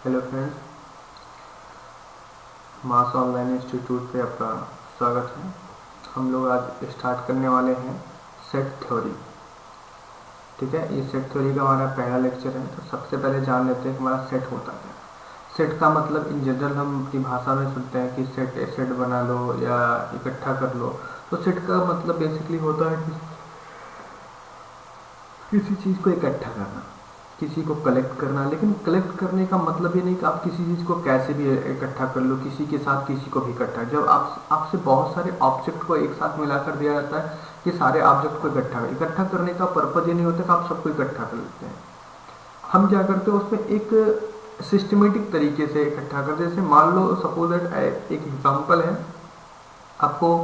Hello friends, मास online institute पे आपका स्वागत है। हम लोग आज स्टार्ट करने वाले हैं सेट थ्योरी। ठीक है, ये सेट थ्योरी का हमारा पहला लेक्चर है। तो सबसे पहले जान लेते हैं कि हमारा सेट होता क्या है। सेट का मतलब इन जनरल हम अपनी भाषा में सुनते हैं कि सेट बना लो या इकट्ठा कर लो। तो सेट का मतलब बेसिकली होता है कि किसी चीज़ को इकट्ठा करना, किसी को कलेक्ट करना। लेकिन कलेक्ट करने का मतलब ये नहीं कि आप किसी चीज़ को कैसे भी इकट्ठा कर लो, किसी के साथ किसी को भी इकट्ठा। जब आपसे बहुत सारे ऑब्जेक्ट को एक साथ मिलाकर दिया जाता है कि सारे ऑब्जेक्ट को इकट्ठा करने का पर्पज ये नहीं होता कि आप सबको इकट्ठा कर लेते हैं। हम क्या करते हैं, उसमें एक सिस्टमेटिक तरीके से इकट्ठा करते हैं। जैसे मान लो सपोज दैट एक एग्जांपल है, आपको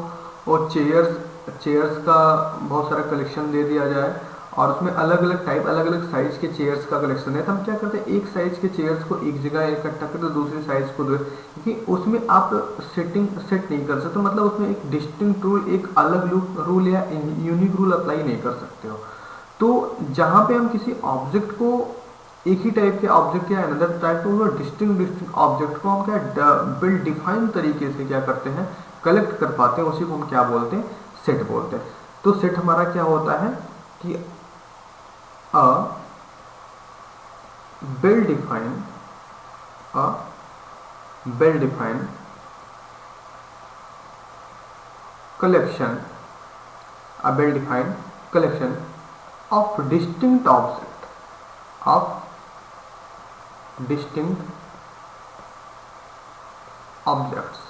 वो चेयर्स का बहुत सारा कलेक्शन दे दिया जाए और उसमें अलग अलग टाइप अलग अलग साइज के चेयर्स का कलेक्शन है। तो हम क्या करते हैं, एक साइज के चेयर्स को एक जगह इकट्ठा करते हैं, दूसरी साइज को क्योंकि उसमें आप सेट नहीं कर सकते। मतलब उसमें एक डिस्टिंक्ट रूल, एक अलग रूल या यूनिक रूल अप्लाई नहीं कर सकते हो। तो जहाँ पे हम किसी ऑब्जेक्ट को, एक ही टाइप के ऑब्जेक्ट या अनदर टाइप को डिस्टिंक्ट ऑब्जेक्ट को हम क्या बिल डिफाइन तरीके से क्या करते हैं, कलेक्ट कर पाते हैं, उसी को हम क्या बोलते हैं, सेट बोलते हैं। तो सेट हमारा क्या होता है कि अ well defined a well defined collection a well defined collection of distinct objects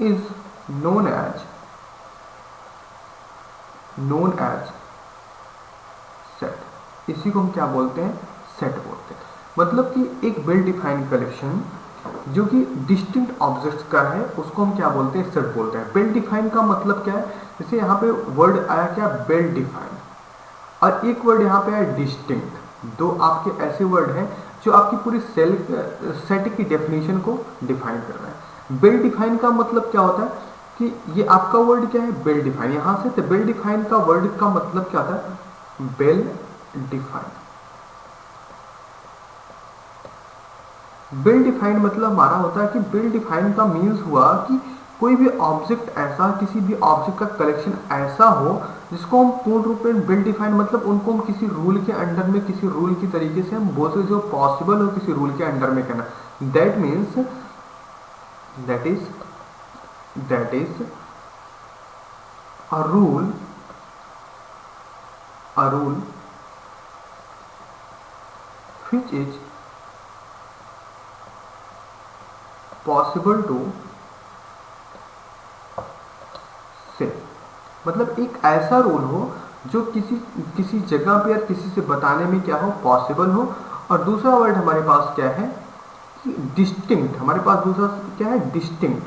is known as set. इसी को हम क्या बोलते हैं, सेट बोलते हैं। मतलब कि एक वेल डिफाइंड कलेक्शन जो कि डिस्टिंक्ट ऑब्जेक्ट्स का है, उसको हम क्या बोलते हैं, सेट बोलते हैं। वेल डिफाइंड का मतलब क्या है, जैसे यहाँ पे वर्ड आया क्या, वेल डिफाइंड, और एक वर्ड यहाँ पे आया डिस्टिंक्ट। दो आपके ऐसे वर्ड हैं जो आपकी पूरी सेट की डेफिनेशन को डिफाइन कर रहे हैं। वेल डिफाइंड का मतलब क्या होता है कि ये आपका वर्ड क्या है, वेल डिफाइंड। यहाँ से तो वेल डिफाइंड का वर्ड का मतलब क्या होता है, वेल डिफाइंड। वेल डिफाइंड मतलब हमारा होता है कि वेल डिफाइंड का मीन्स हुआ कि कोई भी ऑब्जेक्ट ऐसा, किसी भी ऑब्जेक्ट का कलेक्शन ऐसा हो जिसको हम पूर्ण रूप में वेल डिफाइंड, मतलब उनको हम किसी रूल के अंडर में, किसी रूल की तरीके से हम बोल सकते, जो पॉसिबल हो किसी रूल के अंडर में करना। That means that is a rule which is possible to say। मतलब एक ऐसा रूल हो जो किसी जगह पे या किसी से बताने में क्या हो, पॉसिबल हो। और दूसरा वर्ड हमारे पास क्या है कि डिस्टिंक्ट। हमारे पास दूसरा क्या है, डिस्टिंक्ट।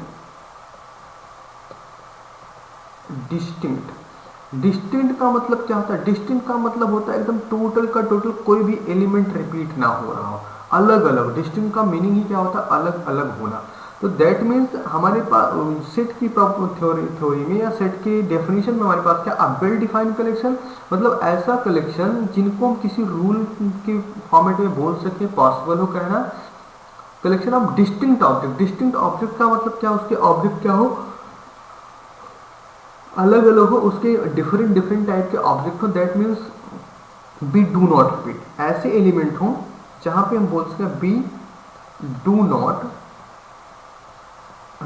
डिस्टिंक्ट का मतलब क्या होता है, डिस्टिंक्ट का मतलब होता है एकदम टोटल का टोटल, कोई भी एलिमेंट रिपीट ना हो रहा हो, अलग अलग। डिस्टिंक्ट का मीनिंग ही क्या होता है, अलग अलग होना। तो दैट मीन्स हमारे पास सेट की थ्योरी में या सेट की डेफिनेशन में हमारे पास क्या, वेल डिफाइंड कलेक्शन, मतलब ऐसा कलेक्शन जिनको हम किसी रूल के फॉर्मेट में बोल सके, पॉसिबल हो कहना। Collection of distinct object. Distinct object का मतलब क्या, उसके ऑब्जेक्ट क्या हो, अलग अलग हो, उसके डिफरेंट टाइप के ऑब्जेक्ट हो। That means be do not repeat. ऐसे एलिमेंट हो जहां पे हम बोल सकते हैं बी डू नॉट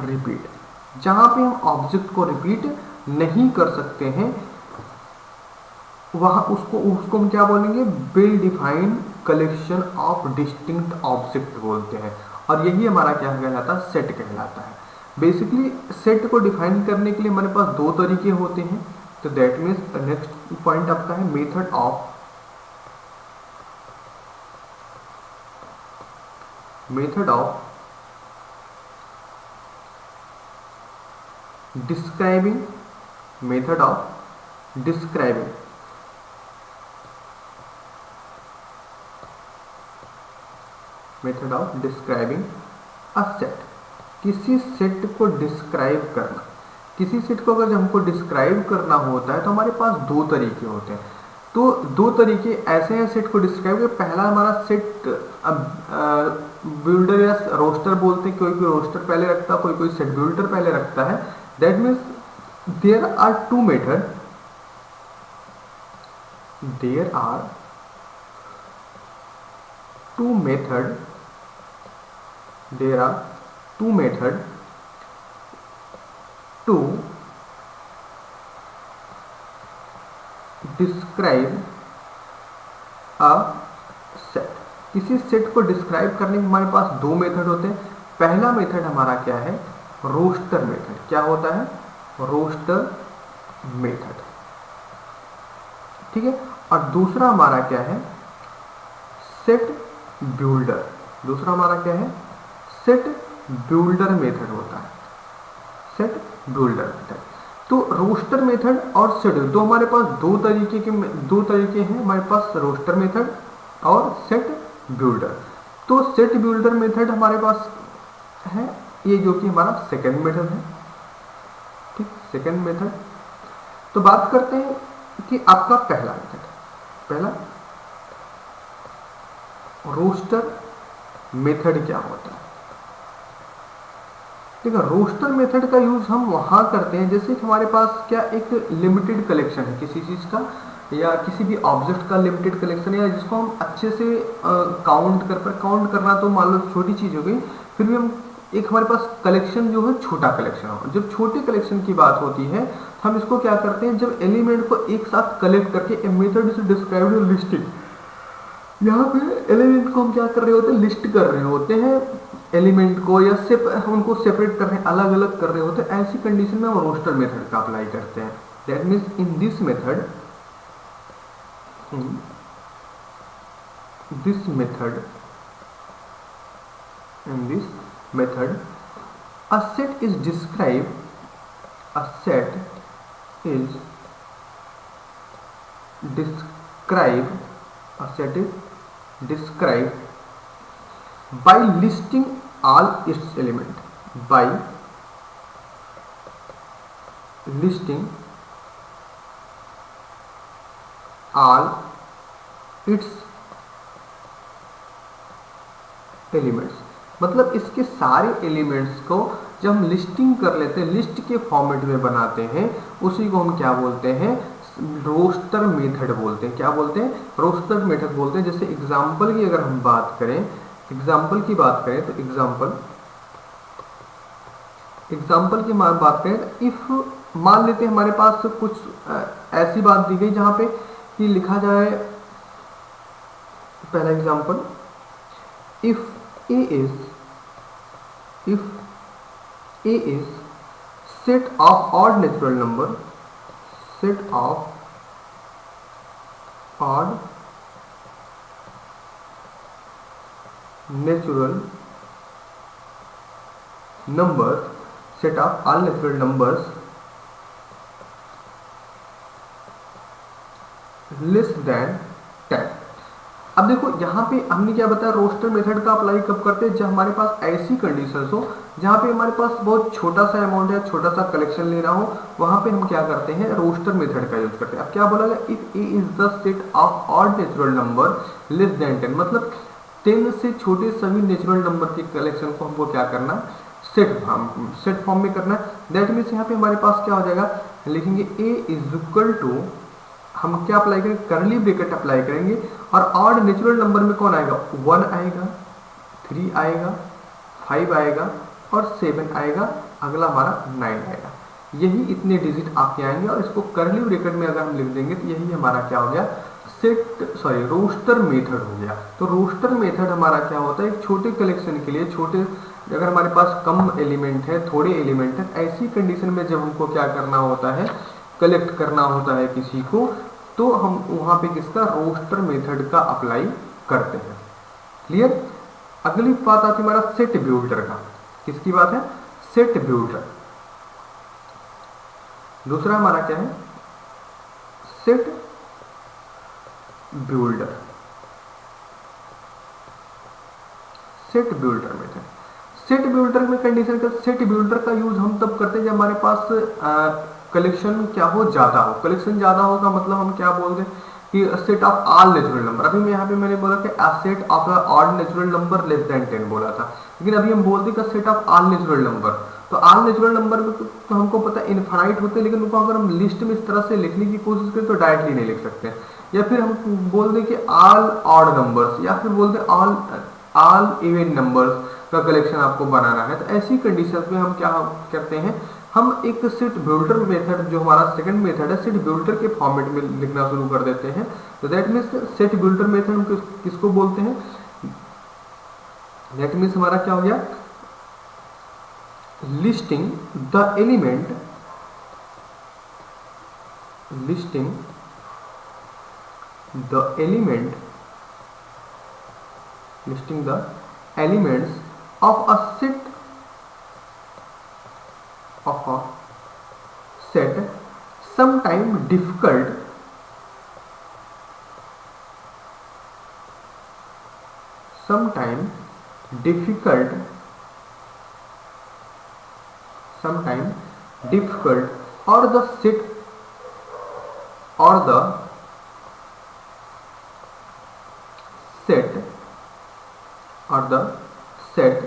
रिपीट, जहां पे हम ऑब्जेक्ट को रिपीट नहीं कर सकते हैं, वहां उसको हम क्या बोलेंगे, well defined collection of distinct object बोलते हैं। और यही हमारा क्या कहलाता है, सेट कहलाता है। बेसिकली सेट को डिफाइन करने के लिए हमारे पास दो तरीके होते हैं। तो दैट मीन्स नेक्स्ट पॉइंट आपका है method of describing method of describing method of describing a set. किसी सेट को डिस्क्राइब करना, किसी सेट को अगर हमको डिस्क्राइब करना होता है तो हमारे पास दो तरीके होते हैं। तो दो तरीके ऐसे हैं सेट को डिस्क्राइब कर। पहला हमारा सेट बिल्डर या रोस्टर बोलते हैं, कोई कोई रोस्टर पहले रखता है, कोई कोई सेट बिल्डर पहले रखता है। That means there are two method, there are two method, there are two method to describe a set. किसी सेट को डिस्क्राइब करने के हमारे पास दो मेथड होते हैं। पहला मेथड हमारा क्या है, रोस्टर मेथड। क्या होता है, रोस्टर मेथड, ठीक है। और दूसरा हमारा क्या है, सेट बिल्डर। दूसरा हमारा क्या है, सेट बिल्डर मेथड होता है, सेट बिल्डर मेथड। तो रोस्टर मेथड और सेट, तो हमारे पास दो तरीके हैं हमारे पास, रोस्टर मेथड और सेट बिल्डर। तो सेट बिल्डर मेथड हमारे पास है, ये जो कि हमारा सेकंड मेथड है, ठीक, सेकंड मेथड। तो बात करते हैं कि आपका पहला मेथड, पहला रोस्टर मेथड क्या होता है। ठीक है, रोस्टर मेथड का यूज हम वहां करते हैं जैसे कि हमारे पास क्या एक लिमिटेड कलेक्शन है किसी चीज का, या किसी भी ऑब्जेक्ट का लिमिटेड कलेक्शन है, या जिसको हम अच्छे से काउंट करना तो मान लो छोटी चीज हो गई, फिर भी हम एक हमारे पास कलेक्शन जो है छोटा कलेक्शन हो। जब छोटे कलेक्शन की बात होती है हम इसको क्या करते हैं, जब एलिमेंट को एक साथ कलेक्ट करके a method is described listing. यहाँ पे एलिमेंट को हम क्या कर रहे होते हैं, लिस्ट कर रहे होते हैं एलिमेंट को, या उनको सेपरेट कर रहे हैं, अलग अलग कर रहे होते हैं। ऐसी कंडीशन में हम रोस्टर मेथड का अप्लाई करते हैं। That means in this method, in this method a set is described, a set is described, a set is described by listing all its element, by listing all its elements. मतलब इसके सारे elements को जब हम listing कर लेते हैं, list के फॉर्मेट में बनाते हैं, उसी को हम क्या बोलते हैं, रोस्टर मेथड बोलते हैं। क्या बोलते हैं, रोस्टर मेथड बोलते हैं। जैसे एग्जांपल की अगर हम बात करें, एग्जांपल की बात करें तो एग्जांपल की बात करें, इफ मान लेते हैं हमारे पास कुछ ऐसी बात दी गई जहां पे कि लिखा जाए, पहला example, if a is set of odd natural number, set of odd natural numbers, set of all natural numbers less than 10। अब देखो यहाँ पे हमने क्या बताया, रोस्टर मेथड का अप्लाई कब करते हैं, जब हमारे पास ऐसी कंडीशंस हो जहाँ पे हमारे पास बहुत छोटा सा अमाउंट है, छोटा सा कलेक्शन ले रहा हो, वहां पे हम क्या करते हैं, रोस्टर मेथड का यूज करते हैं। अब क्या बोला गया, if A is the set of odd natural number less than 10, मतलब 10 से छोटे सभी नेचुरल नंबर के कलेक्शन को हमको क्या करना, सेट फॉर्म में करना है। दैट मीन्स यहाँ पे हमारे पास क्या हो जाएगा, लिखेंगे ए इज इक्वल टू, हम क्या अप्लाई करेंगे, करली ब्रैकेट अप्लाई करेंगे, और ऑड नेचुरल नंबर में कौन आएगा, 1 आएगा, 3 आएगा, 5 आएगा और 7 आएगा, अगला हमारा 9 आएगा। यही इतने डिजिट आपके आएंगे, और इसको करली ब्रैकेट में अगर हम लिख देंगे तो यही हमारा क्या हो गया, रोस्टर मेथड हो गया। तो रोस्टर मेथड हमारा क्या होता है, एक छोटे कलेक्शन के लिए, छोटे अगर हमारे पास कम एलिमेंट है, थोड़े एलिमेंट है, ऐसी कंडीशन में जब हमको क्या करना होता है, कलेक्ट करना होता है किसी को, तो हम वहां पे किसका, रोस्टर मेथड का अप्लाई करते हैं। क्लियर। अगली बात आती है हमारा सेट बिल्डर का। किसकी बात है, सेट बिल्डर। दूसरा हमारा क्या है, set builder, set builder method. Set builder में कंडीशन का, सेट बिल्डर का यूज हम तब करते हैं जब हमारे पास कलेक्शन क्या हो, ज्यादा हो। कलेक्शन ज्यादा होगा मतलब हम क्या बोल रहे हैं कि set of all natural number. अभी मैं यहाँ पे मैंने बोला कि अ set of the odd natural number less than 10 बोला था, लेकिन अभी हम बोलते हैं set of all natural number. तो ऑल नेचुरल नंबर में तो हमको पता है इनफाइनाइट होते हैं, लेकिन उनको अगर हम लिस्ट में इस तरह से लिखने की कोशिश करें तो डायरेक्टली नहीं लिख सकते। या फिर हम बोल दें कि ऑल ऑड नंबर्स, या फिर बोल दें ऑल इवन नंबर्स का कलेक्शन आपको बनाना है। तो ऐसी कंडीशंस में हम क्या करते हैं, हम एक सेट बिल्डर मेथड, जो हमारा सेकंड मेथड है, सेट बिल्डर के फॉर्मेट में लिखना शुरू कर देते हैं। तो that means set builder method हम किसको बोलते हैं, दैट मीन्स हमारा क्या हो गया, listing the element, listing the element, listing the elements of a set, of a set, sometime difficult, sometime difficult, sometime difficult, or the set, or the set, or the set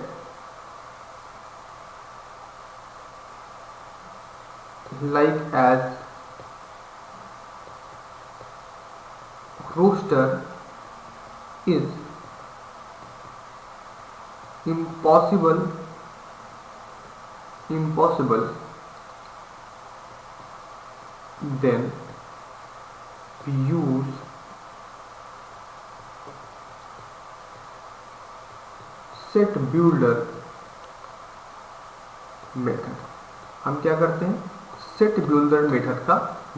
like as roster is impossible, then we use set builder method. हम क्या करते हैं, set builder method का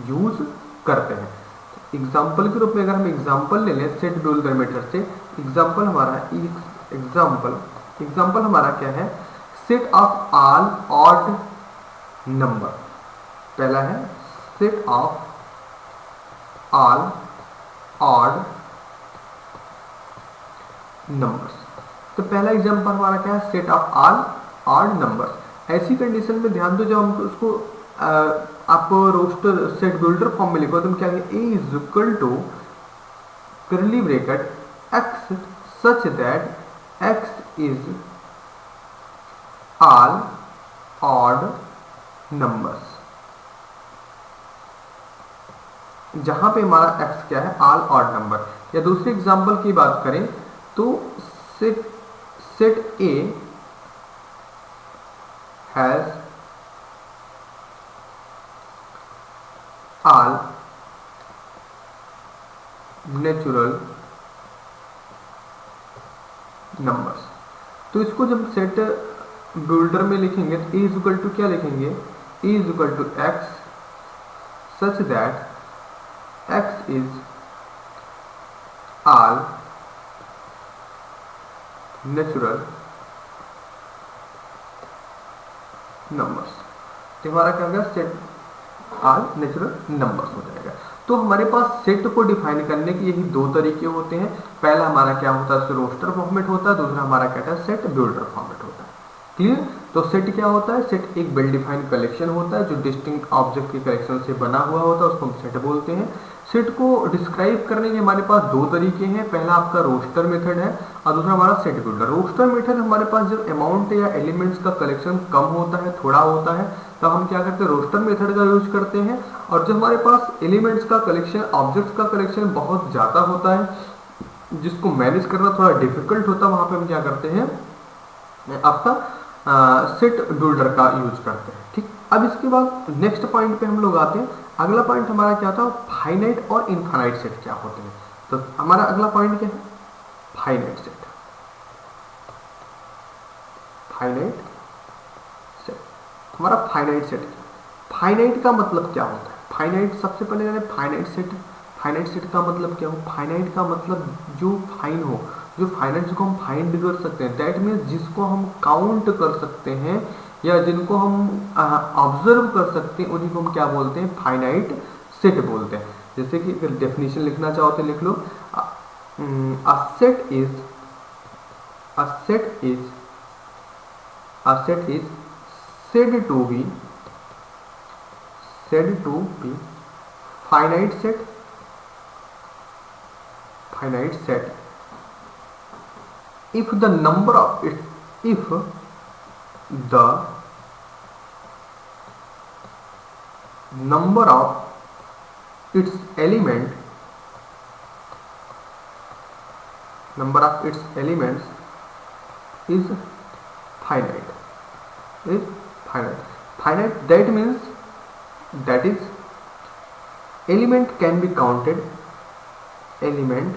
use करते हैं। Example के रूप में अगर हम एग्जाम्पल ले लें सेट बिल्डर मेथड से, एग्जाम्पल हमारा एग्जाम्पल हमारा क्या है, set of all odd number. पहला है set of all odd numbers. तो पहला एग्जाम्पल हमारा क्या है, set of all odd numbers. ऐसी कंडीशन में ध्यान दो, जब हम उसको आप रोस्टर सेट बिल्डर फॉर्म में लिखो तो हम क्या कहेंगे, A is equal to curly bracket x such that x is all odd numbers. जहां पे हमारा एक्स क्या है, ऑल ऑड नंबर। या दूसरे एग्जांपल की बात करें तो set A has all natural numbers. तो इसको जब सेट बिल्डर में लिखेंगे तो ए इज इक्वल टू क्या लिखेंगे, A is equal to x such that x is all natural numbers. तो हमारा क्या होगा, सेट ऑल नेचुरल नंबर्स हो जाएगा। तो हमारे पास सेट को डिफाइन करने के यही दो तरीके होते हैं। पहला हमारा क्या होता है, रोस्टर फॉर्मेट होता है, दूसरा हमारा क्या है, सेट बिल्डर फॉर्मेट होता है। क्लियर। तो सेट क्या होता है, सेट एक वेल डिफाइंड कलेक्शन होता है जो डिस्टिंक्ट ऑब्जेक्ट के कलेक्शन से बना हुआ होता है, उसको हम सेट बोलते हैं। सेट को डिस्क्राइब करने के हमारे पास दो तरीके हैं, पहला आपका रोस्टर मेथड है और दूसरा हमारा सेट बिल्डर। रोस्टर मेथड हमारे पास जब अमाउंट या एलिमेंट्स का कलेक्शन कम होता है, थोड़ा होता है, तब हम क्या करते हैं, रोस्टर मेथड का यूज करते हैं। और जब हमारे पास एलिमेंट्स का कलेक्शन, ऑब्जेक्ट्स का कलेक्शन बहुत ज़्यादा होता है, जिसको मैनेज करना थोड़ा डिफिकल्ट होता है, वहाँ पे हम क्या करते हैं, आपका सेट बिल्डर का यूज करते हैं। ठीक। अब इसके बाद नेक्स्ट पॉइंट पे हम लोग आते हैं। अगला पॉइंट हमारा क्या था, फाइनाइट और इनफाइनाइट सेट क्या होते हैं। तो हमारा अगला पॉइंट क्या है, फाइनाइट सेट। फाइनाइट सेट, हमारा फाइनाइट सेट। फाइनाइट का मतलब क्या होता है, फाइनाइट सबसे पहले जाने फाइनाइट सेट। फाइनाइट सेट का मतलब क्या हो, फाइनाइट का मतलब जो फाइन हो, जो फाइनाइट जिसको हम फाइंड कर सकते हैं, दैट मीन्स जिसको हम काउंट कर सकते हैं या जिनको हम ऑब्जर्व कर सकते हैं, उन्हीं को हम क्या बोलते हैं, फाइनाइट सेट बोलते हैं। जैसे कि अगर डेफिनेशन लिखना चाहो तो लिख लो, a set is said to be finite set finite set if the number of it if the number of its element number of its elements is finite finite that means that is element can be counted element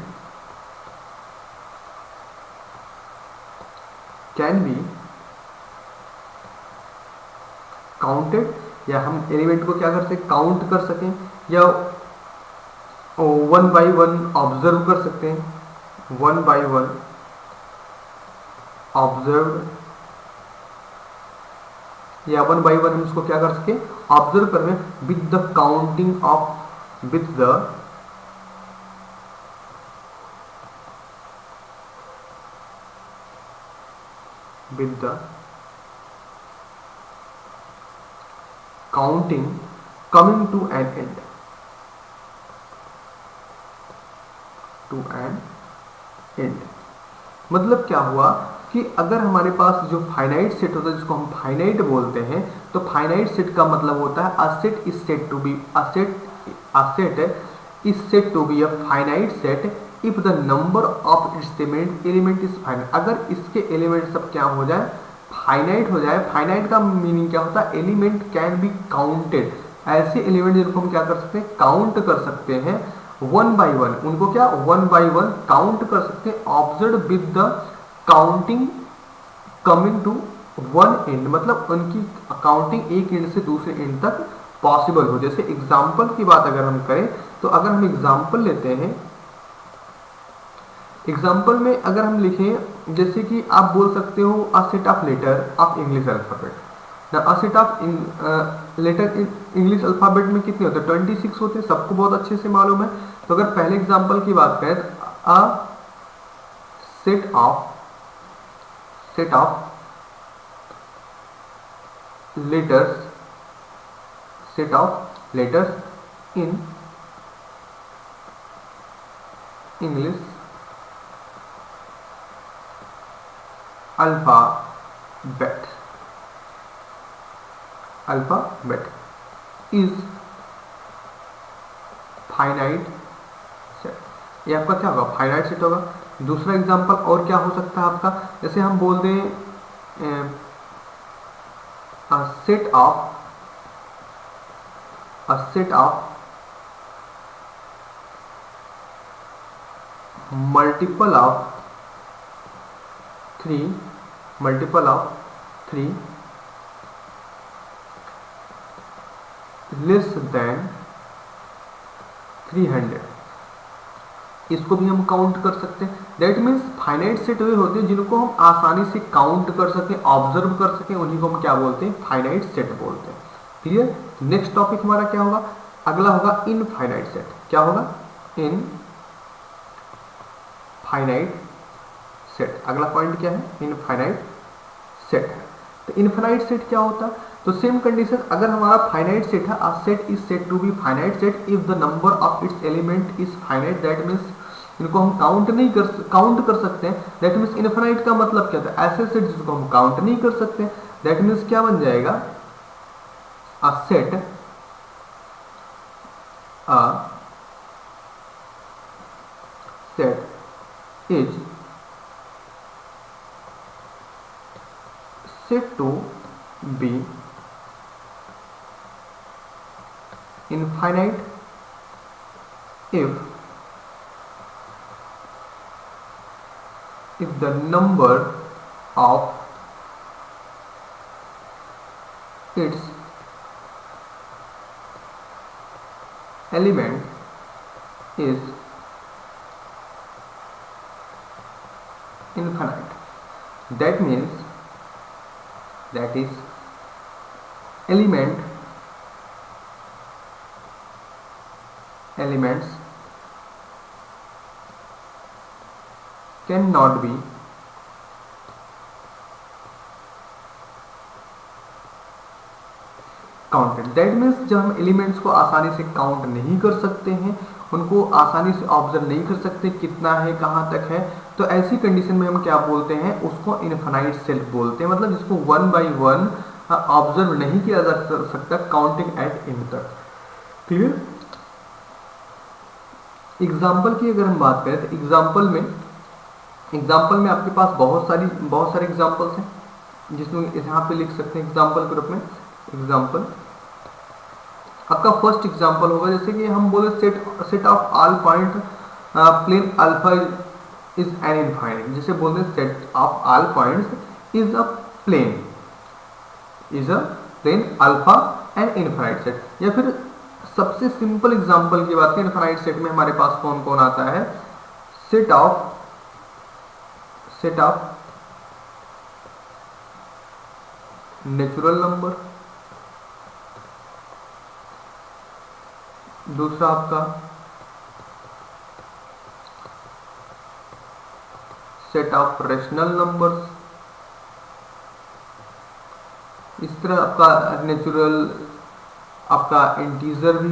can be counted या हम element को क्या कर सकें count कर सकें या one by one observe कर सकते हैं वन बाई वन ऑब्जर्व या वन बाई वन हम इसको क्या कर सके ऑब्जर्व कर रहे हैं with the counting of with the counting coming to an end मतलब क्या हुआ कि अगर हमारे पास जो फाइनाइट सेट होता है जिसको हम फाइनाइट बोलते हैं तो फाइनाइट सेट का मतलब होता है a set is said to be a set is said to be a finite set if the number of its element is finite अगर इसके एलिमेंट सब क्या हो जाए फाइनाइट हो जाए फाइनाइट का मीनिंग क्या होता है एलिमेंट कैन बी काउंटेड ऐसे एलिमेंट जिनको हम क्या कर सकते हैं काउंट कर सकते हैं वन बाई वन उनको क्या वन बाई वन काउंट कर सकते हैं observe with the counting coming to one and मतलब उनकी काउंटिंग एक एंड से दूसरे एंड तक पॉसिबल हो जैसे एग्जाम्पल की बात अगर हम करें तो अगर हम एग्जाम्पल लेते हैं एग्जाम्पल में अगर हम लिखें जैसे कि आप बोल सकते हो a set of letter of English alphabet ना a set of letter in English alphabet में कितने होते हैं 26 होते हैं सबको बहुत अच्छे से मालूम है तो अगर पहले एग्जाम्पल की बात करें तो अ set of letters in English alphabet is finite set ये आपका क्या होगा फाइनाइट सेट होगा दूसरा एग्जांपल और क्या हो सकता है आपका जैसे हम बोल दें set of multiple of three less than 300 इसको भी हम काउंट कर सकते हैं दैट मीन्स फाइनाइट सेट वे होते हैं जिनको हम आसानी से काउंट कर सकें ऑब्जर्व कर सकें उन्हीं को हम क्या बोलते हैं फाइनाइट सेट बोलते हैं क्लियर नेक्स्ट टॉपिक हमारा क्या होगा अगला होगा इनफाइनाइट सेट क्या होगा इनफाइनाइट सेट अगला पॉइंट क्या है इनफाइनाइट सेट तो इनफाइनाइट सेट क्या होता है तो सेम कंडीशन अगर हमारा फाइनाइट सेट है a set is said to be finite set if the number of its element is finite that means इनको हम काउंट कर सकते हैं दैट मीन्स इनफाइनाइट का मतलब क्या था ऐसे सेट जिसको हम काउंट नहीं कर सकते दैट मीन्स क्या बन जाएगा अ set is set to be infinite if the number of its element is infinite that means that is elements cannot be counted that means जब हम एलिमेंट्स को आसानी से काउंट नहीं कर सकते हैं उनको आसानी से ऑब्जर्व नहीं कर सकते कितना है कहाँ तक है, तो ऐसी कंडीशन में हम क्या बोलते हैं, उसको इनफाइनाइट सेट बोलते हैं। मतलब जिसको 1 by 1 ऑब्जर्व नहीं किया जा सकता काउंटिंग एट इन तक। क्लियर। एग्जाम्पल की अगर हम बात करें तो एग्जाम्पल में आपके पास बहुत सारे एग्जाम्पल्स हैं, जिसमें यहाँ पे लिख सकते हैं एग्जाम्पल के रूप में। एग्जाम्पल आपका फर्स्ट एग्जाम्पल होगा, जैसे कि हम बोले set of all point plane alpha is an infinite. जैसे बोलते हैं set of all points is a plane alpha and infinite set. या फिर सबसे सिंपल एग्जाम्पल की बात करें, इनफाइनाइट सेट में हमारे पास कौन कौन आता है, सेट ऑफ नेचुरल नंबर, दूसरा आपका सेट ऑफ रेशनल नंबर्स। इस तरह आपका नेचुरल आपका इंटीजर भी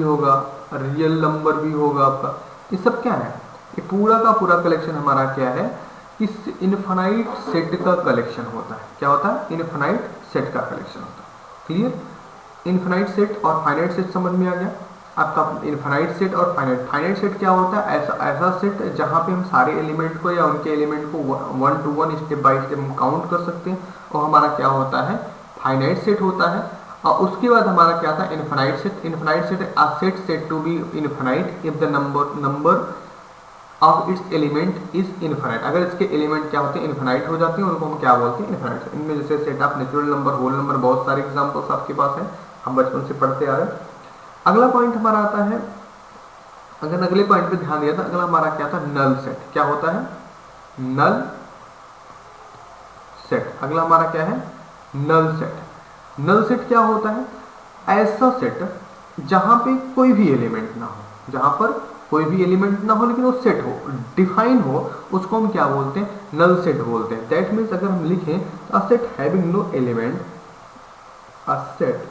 होगा, रियल नंबर भी होगा आपका। ये सब क्या है, ये पूरा का पूरा कलेक्शन हमारा क्या है, इस इनफाइनाइट सेट का कलेक्शन होता है। क्या होता है, इनफाइनाइट सेट का कलेक्शन होता है। क्लियर। इनफाइनाइट सेट और फाइनाइट सेट समझ में आ गया आपका। इनफाइनाइट सेट और फाइनाइट सेट क्या होता है, ऐसा सेट जहां पे हम सारे एलिमेंट को या उनके एलिमेंट को 1 to 1 स्टेप बाय स्टेप हम काउंट कर सकते हैं, और हमारा क्या होता है, फाइनाइट सेट होता है। और उसके बाद हमारा क्या था, infinite set a set to be infinite if the number of its element is infinite. अगर इसके एलिमेंट क्या होते हैं, इनफाइनाइट हो जाते हैं, उनको हम क्या बोलते हैं, इनफाइनाइट। इनमें जैसे set of natural number, whole number, बहुत सारे एग्जांपल्स आपके पास हैं, हम बचपन से पढ़ते आ रहे हैं। अगला पॉइंट हमारा आता है, अगर अगले पॉइंट पे ध्यान दिया था, अगला हमारा क्या था, नल सेट। क्या होता है, नल सेट। अगला हमारा क्या है, नल सेट। नल सेट क्या होता है, ऐसा सेट जहां पे कोई भी एलिमेंट ना हो, जहां पर कोई भी एलिमेंट ना हो लेकिन वो सेट हो, डिफाइन हो, उसको हम क्या बोलते हैं, नल सेट बोलते हैं। दैट मीन्स अगर हम लिखें, a set having no element, a set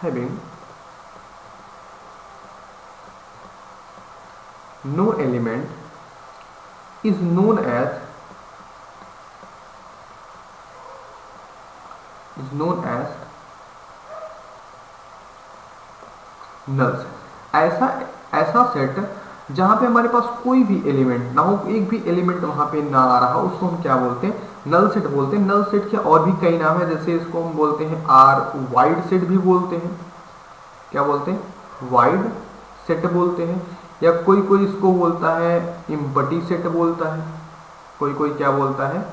having no element is known as null set। ऐसा सेट जहां पे हमारे पास कोई भी एलिमेंट ना हो, एक भी एलिमेंट वहां पे ना आ रहा हो, उसको हम क्या बोलते हैं, नल सेट बोलते हैं। नल सेट के और भी कई नाम है, जैसे इसको हम बोलते हैं आर वाइड सेट भी बोलते हैं। क्या बोलते हैं, वाइड सेट बोलते हैं। या कोई इसको बोलता है इम्पटी सेट बोलता है, कोई क्या बोलता है,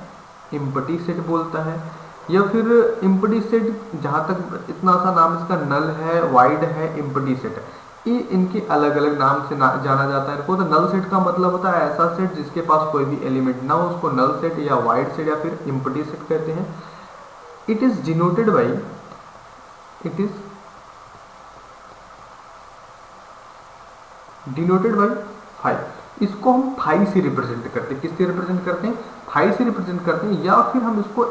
इम्पटी सेट बोलता है। या फिर इम्पटी सेट, जहां तक इतना सा नाम इसका, नल है, वाइड है, इम्पटी सेट है, ये इनके अलग अलग नाम से जाना जाता है इनको। तो नल सेट का मतलब होता है ऐसा सेट जिसके पास कोई भी एलिमेंट ना हो, उसको नल सेट या वाइड सेट या फिर इम्पटी सेट कहते हैं। It is denoted by 5। इसको हम 5 से रिप्रेजेंट करते हैं। किससे रिप्रेजेंट करते हैं, 5 से रिप्रेजेंट करते हैं। या फिर हम इसको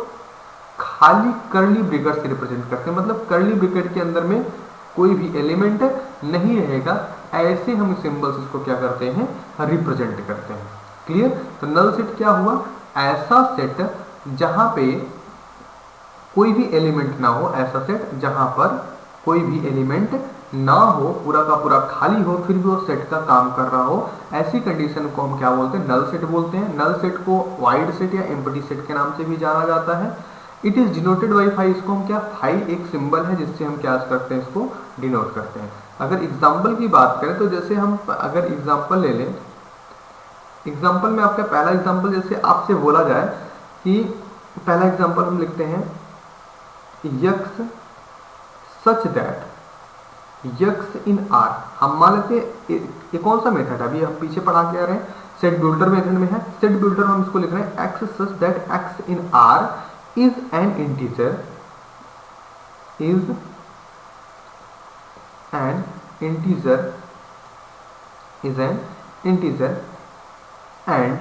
खाली कर्ली ब्रैकेट से रिप्रेजेंट करते हैं, मतलब कर्ली ब्रैकेट के अंदर में कोई भी एलिमेंट नहीं रहेगा, ऐसे हम सिंबल्स इसको क्या करते हैं, रिप्रेजेंट करते हैं। क्लियर। तो नल सेट क्या हुआ, ऐसा सेट जहां पे कोई भी एलिमेंट ना हो, ऐसा सेट जहां पर कोई भी एलिमेंट ना हो, पूरा का पूरा खाली हो, फिर भी वो सेट का काम कर रहा हो, ऐसी कंडीशन को हम क्या बोलते हैं, नल सेट बोलते हैं। नल सेट को वाइड सेट या एम्प्टी सेट के नाम से भी जाना जाता है। It is denoted by 5। इसको हम क्या, 5 एक सिंबल है जिससे हम क्या करते हैं, इसको डिनोट करते हैं। अगर एग्जाम्पल की बात करें तो जैसे हम अगर एग्जाम्पल ले लें, एग्जाम्पल में आपका पहला एग्जाम्पल जैसे आपसे बोला जाए कि पहला एग्जाम्पल हम लिखते हैं, x such that x in are. हम मान लेते हैं ये कौन सा मेथड है, अभी हम पीछे पढ़ा के आ रहे हैं, सेट बिल्डर मेथड में है। सेट बिल्डर में हम इसको लिख रहे हैं, x such that x in are is an integer and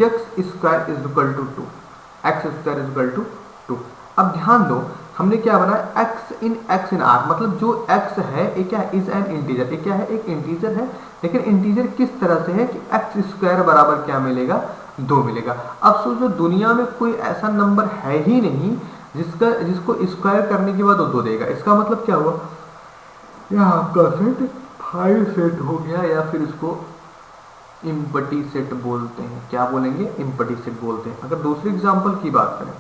x square is equal to 2। x square is equal to 2। अब ध्यान दो, हमने क्या बनाया x इन r, मतलब जो x है ये क्या है, इज एन इंटीजर, ये क्या है, एक इंटीजर है, लेकिन इंटीजर किस तरह से है कि x स्क्वायर बराबर क्या मिलेगा, 2 मिलेगा। अब सोचो दुनिया में कोई ऐसा नंबर है ही नहीं जिसको स्क्वायर करने के बाद वो 2 देगा। इसका मतलब क्या हुआ, यहाँ आपका सेट 5 सेट हो गया, या फिर इसको इम्पटी सेट बोलते हैं। क्या बोलेंगे, इम्पटी सेट बोलते हैं। अगर दूसरे एग्जाम्पल की बात करें,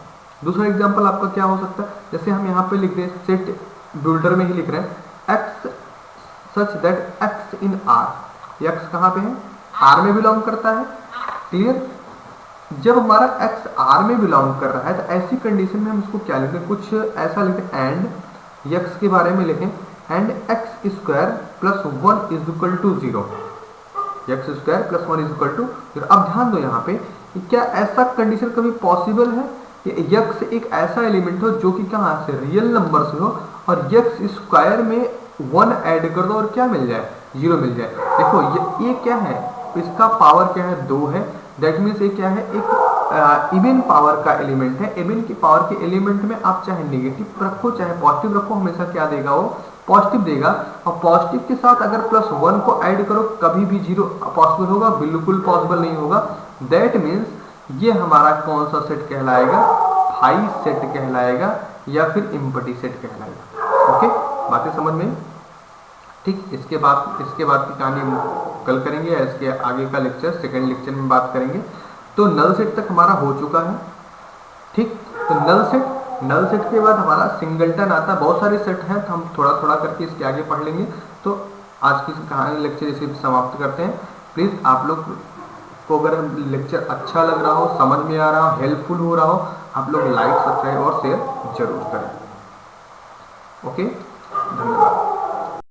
दूसरा एग्जाम्पल आपका क्या हो सकता है, जैसे हम यहाँ पे लिख रहे हैं, सेट बिल्डर में ही लिख रहे हैं x such that x in are, x कहाँ पे है, आर में बिलोंग करता है, क्लियर। जब हमारा एक्स आर में बिलोंग कर रहा है तो ऐसी कंडीशन में हम इसको क्या लिखें, कुछ ऐसा लिखें, एंड एक्स के बारे में लिखें, and x square plus 1 is equal to 0, x square plus 1 is equal to 0। अब ध्यान दो यहाँ पे, क्या ऐसा कंडीशन कभी पॉसिबल है कि यक्स एक ऐसा एलिमेंट हो जो कि कहाँ से, रियल नंबर से हो, और यक्स स्क्वायर में 1 ऐड कर दो और क्या मिल जाए, 0 मिल जाए। देखो ये क्या है, इसका पावर क्या है, 2 है, दैट मीन्स ये क्या है, एक इवन पावर का एलिमेंट है। इवन की पावर के एलिमेंट में आप चाहे नेगेटिव रखो चाहे पॉजिटिव रखो, हमेशा क्या देगा, वो पॉजिटिव देगा। और पॉजिटिव के साथ अगर +1 को ऐड करो, कभी भी 0 पॉसिबल होगा, बिल्कुल पॉसिबल नहीं होगा। दैट मीन्स ये हमारा कौन सा सेट कहलाएगा, हाई सेट कहलाएगा, या फिर इम्पटी सेट कहलाएगा। ओके, बातें समझ में, ठीक। इसके बाद की कहानी कल करेंगे, या इसके आगे का लेक्चर सेकंड लेक्चर में बात करेंगे। तो नल सेट तक हमारा हो चुका है, ठीक। तो नल सेट के बाद हमारा सिंगलटन आता है। बहुत सारे सेट हैं तो हम थोड़ा थोड़ा करके इसके आगे पढ़ लेंगे। तो आज की कहानी लेक्चर इसे समाप्त करते हैं। प्लीज़ आप लोग को अगर लेक्चर अच्छा लग रहा हो, समझ में आ रहा हो, हेल्पफुल हो रहा हो, आप लोग लाइक, सब्सक्राइब और शेयर जरूर करें। ओके, धन्यवाद।